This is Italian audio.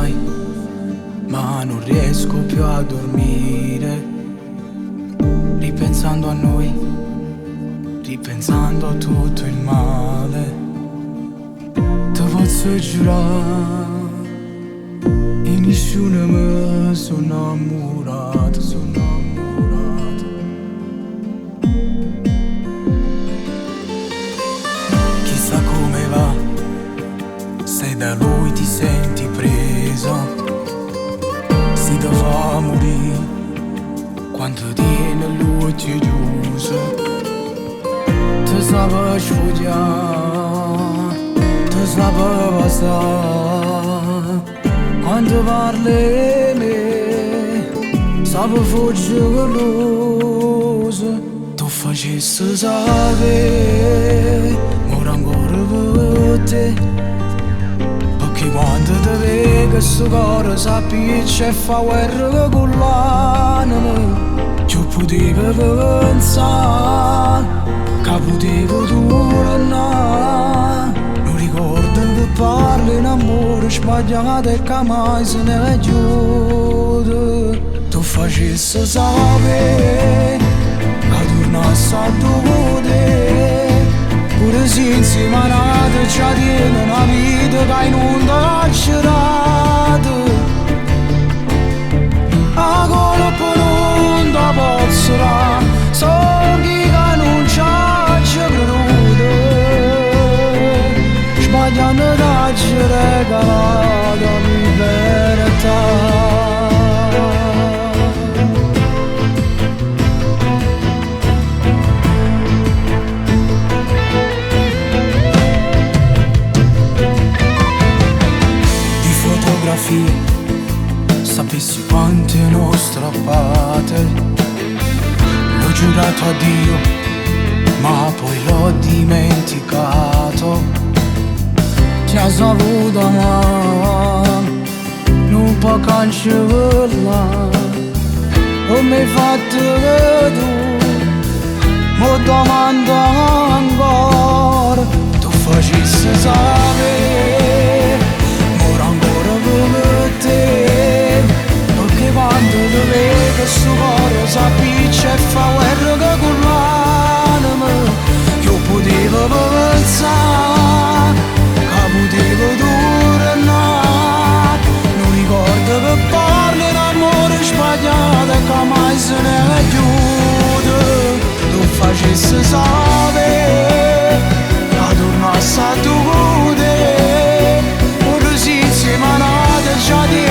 sai, ma non riesco più a dormire, ripensando a noi, ripensando a tutto il male. Ti posso giurare, e nessuno mi sono innamorato, sono innamorato. Chissà come va, se da lui ti senti preso, si te fa morire quando tiene lui ti chiuso. Ti sape sfogliare, ti sape passare, quando parli me sape fuggire l'uso. Tu facessi sapere, ora ancora per te, perché quando ti vedo sto cuore s'appiccia e fa guerra con l'anima. Ci potevo pensare che potevo tornare. Non ricordo che parli in amore sbagliato e che mai se ne aiuta. Tu facessi sapere che tornassi a te, pure se insieme a nata ci tiene una vita che non lascerate. A colpo non da pozzerà, sono chi che non ci ha creduto, sbagliando da ci regalata libertà. Sapessi quante ne ho strappate, l'ho giurato a Dio, ma poi l'ho dimenticato. Ti ha saputo amare, non può cancellare, o mi hai fatto che tu mi domanda ancora. Tu facessi sapere, ora ancora per te, perché quando ti vedo sto cuore s'appiccia e fa guerra con l'anima. Io potevo pensare che potevo tornare. Non ricordo che parli d'amore sbagliato e che mai se ne aiuta. Tu facessi sapere che tornassi a te, pure se insieme a nata già ti